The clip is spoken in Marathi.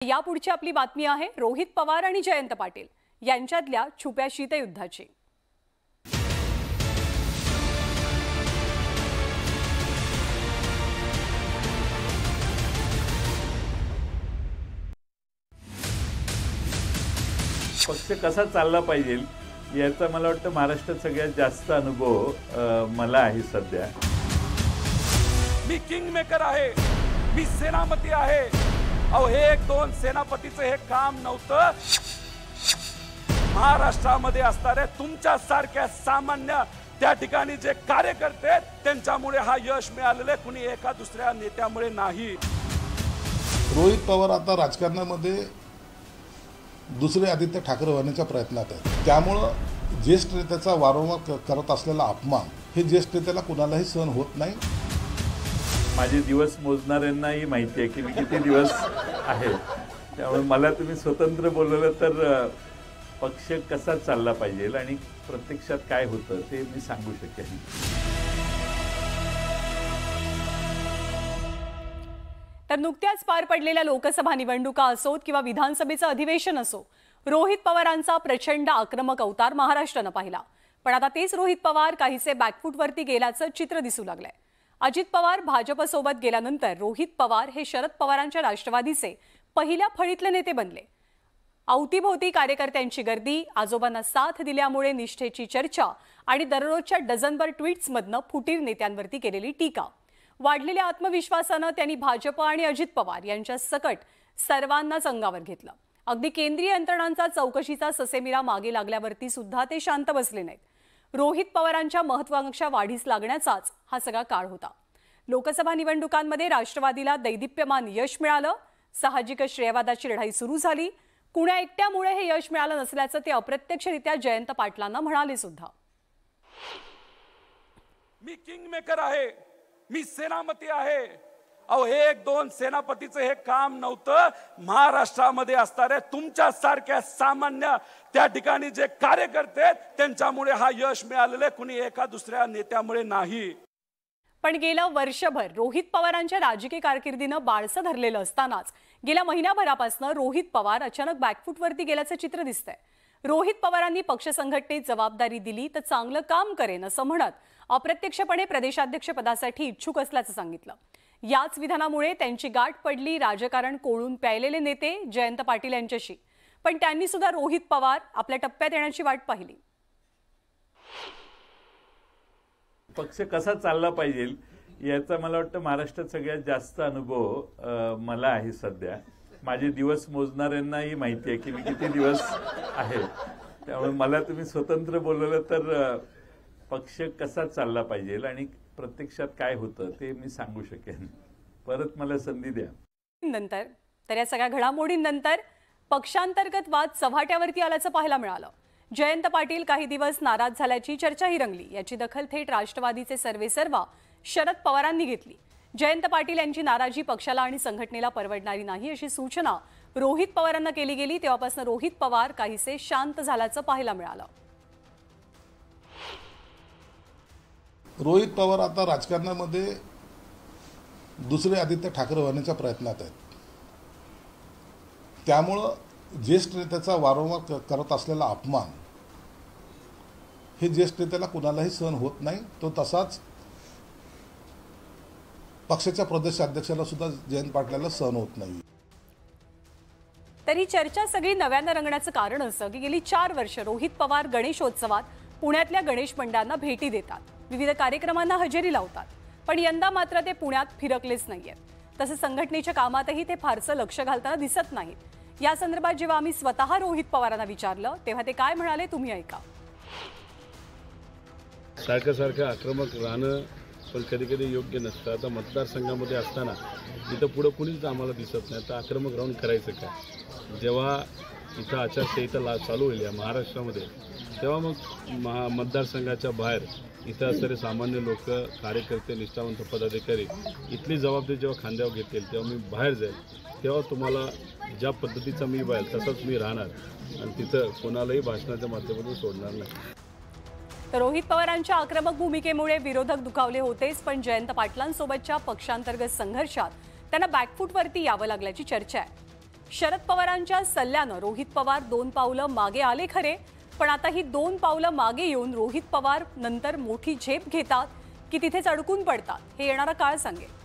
यापुढची आपली बातमी आहे रोहित पवार आणि जयंत पाटील यांच्यातल्या छुप्या शीतयुद्धाची। पक्ष कसा चालला पाहिजे याचा मला वाटतं महाराष्ट्रात सगळ्यात जास्त अनुभव मला आहे सध्या। मी किंग मेकर आहे, मी सेनापती आहे। अहो हे एक दोन सेनापतीचं हे काम नव्हतं। महाराष्ट्रामध्ये असणारे तुमच्या सारख्या सामान्य त्या ठिकाणी जे कार्यकर्ते त्यांच्यामुळे हा यश मिळालेले, कुणी एका दुसऱ्या नेत्यामुळे नाही। रोहित पवार आता राजकारणामध्ये दुसरे आदित्य ठाकरे होण्याच्या प्रयत्नात आहेत। त्यामुळे ज्येष्ठ नेत्याचा वारंवार करत असलेला अपमान हे ज्येष्ठ नेत्याला कुणालाही सहन होत नाही। माझे दिवस मोजणाऱ्यांनाही माहिती आहे की मी किती दिवस आहे, त्यामुळे मला तुम्ही स्वतंत्र बोलवलं तर पक्ष कसा चालला पाहिजे आणि प्रत्यक्षात काय होतं ते मी सांगू शकेन। तर नुकत्याच पार पडलेल्या लोकसभा निवडणुका असोत किंवा विधानसभेचं अधिवेशन असो, रोहित पवारांचा प्रचंड आक्रमक अवतार महाराष्ट्रानं पाहिला। पण आता तेच रोहित पवार काहीसे बॅकफूटवरती गेल्याचं चित्र दिसू लागलंय। अजित पवार भाजपसोबत गेल्यानंतर रोहित पवार हे शरद पवारांच्या राष्ट्रवादीचे पहिल्या फळीतले नेते बनले। अवतीभोवती कार्यकर्त्यांची गर्दी, आजोबांना साथ दिल्यामुळे निष्ठेची चर्चा आणि दररोजच्या डझनभर ट्विट्समधनं फुटीर नेत्यांवरती केलेली टीका, वाढलेल्या आत्मविश्वासानं त्यांनी भाजप आणि अजित पवार यांच्या सकट सर्वांनाच अंगावर घेतलं। अगदी केंद्रीय यंत्रणांचा चौकशीचा ससेमिरा मागे लागल्यावरती सुद्धा ते शांत बसले नाहीत। रोहित पवारांच्या महत्वाकांक्षा वाढीस लागण्याचाच हा सगळा काळ होता। लोकसभा निवडणुकांमध्ये राष्ट्रवादीला दैदिप्यमान यश मिळालं। साहजिकच श्रेयवादाची लढाई सुरू झाली। कुण्या एकट्यामुळे हे यश मिळालं नसल्याचं ते अप्रत्यक्षरित्या जयंत पाटलांना म्हणाले सुद्धा। मी किंग मेकर आहे, मी सेनापती आहे। अहो हे एक दोन सेनापतीचं हे काम नव्हतं। महाराष्ट्रामध्ये असणारे तुमच्या सारख्या सामान्य त्या ठिकाणी जे कार्यकर्ते त्यांच्यामुळे हा यश मिळालेले, कुणी एका दुसऱ्या नेत्यामुळे नाही। पण गेलं वर्षभर रोहित पवारांच्या राजकीय कारकिर्दीनं बाळसं धरलेलं असतानाच गेल्या महिन्याभरापासून रोहित पवार अचानक बॅकफूटवरती गेल्याचं चित्र दिसतंय। रोहित पवारांनी पक्ष संघटनेत जबाबदारी दिली तर चांगलं काम करेन असं म्हणत अप्रत्यक्षपणे प्रदेशाध्यक्ष पदासाठी इच्छुक असल्याचं सांगितलं। याच विधानामुळे त्यांची गाठ पडली राजकारण कोळून प्यायलेले नेते जयंत पाटील यांच्याशी। पण त्यांनी सुद्धा रोहित पवार आपल्या टप्प्यात येण्याची वाट पाहिली। पक्ष कसा चालला पाहिजे याचा मला वाटतं महाराष्ट्रात सगळ्यात जास्त अनुभव मला आहे सध्या। माझे दिवस मोजणाऱ्यांनाही माहिती आहे की मी किती दिवस आहे, त्यामुळे मला तुम्ही स्वतंत्र बोलवलं तर पक्ष कसा चालला पाहिजे आणि प्रत्यक्षात काय होतं ते मी सांगू शकेन। परत मला संधी द्या। नंतर तर या सगळ्या घडामोडींनंतर पक्षांतर्गत वाद चव्हाट्यावरती आल्याचं पाहायला मिळालं। जयंत पाटील काही दिवस नाराज झाल्याची चर्चाही रंगली। याची दखल थेट राष्ट्रवादीचे सर्वेसर्वा शरद पवारांनी घेतली। जयंत पाटील यांची नाराजी पक्षाला आणि संघटनेला परवडणारी नाही अशी सूचना रोहित पवारांना केली गेली। तेव्हापासून रोहित पवार काहीसे शांत झाल्याचं पाहायला मिळालं। रोहित पवार आता राजकारणामध्ये दुसरे आदित्य ठाकरे होण्याच्या प्रयत्नात आहेत। त्यामुळे ज्येष्ठ नेत्याचा वारंवार करत असलेला अपमान हे ज्येष्ठ नेत्याला कुणालाही सहन होत नाही। तो तसाच पक्षाच्या प्रदेशाध्यक्षाला सुद्धा जयंत पाटलाला सहन होत नाही। तरी चर्चा सगळी नव्यानं रंगण्याचं कारण असं की गेली 4 वर्ष रोहित पवार गणेशोत्सवात पुण्यातल्या गणेश मंडळांना भेटी देतात, विविध कार्यक्रमांना हजेरी लावतात। पण यंदा मात्र ते पुण्यात फिरकलेच नाहीयेत। तसं संघटनेच्या कामातही ते फारसं लक्ष घालताना दिसत नाहीत। या संदर्भात जेव्हा आम्ही स्वतः रोहित पवारांना विचारलं तेव्हा ते काय म्हणाले तुम्ही ऐका। सारखं आक्रमक राहणं पण कधी कधी योग्य नसतं। आता मतदारसंघामध्ये असताना इथं पुढं कुणीच आम्हाला दिसत नाही, तर आक्रमक राहून करायचं काय? जेव्हा इथं आचारसंहिता चालू होईल या महाराष्ट्रामध्ये तेव्हा मग मतदारसंघाच्या बाहेर इथं असणारे सामान्य लोक, कार्यकर्ते, निष्ठावंत पदाधिकारी इथली जबाबदारी जेव्हा खांद्यावर घेतील तेव्हा मी बाहेर जाईल। तेव्हा तुम्हाला ज्या पद्धतीचा मी बाहेर तसंच मी राहणार आणि तिथं कोणालाही भाषणाच्या माध्यमातून सोडणार नाही। तर रोहित पवारांच्या आक्रमक भूमिकेमुळे विरोधक दुखावले होतेच, पण जयंत पाटलांसोबतच्या पक्षांतर्गत संघर्षात त्यांना बॅकफूटवरती यावं लागल्याची चर्चा आहे। शरद पवारांच्या सल्ल्यानं रोहित पवार 2 पावलं मागे आले खरे, पण आता ही 2 पावलं मागे येऊन रोहित पवार नंतर मोठी झेप घेतात की तिथेच अडकून पडतात हे येणारा काळ सांगेल.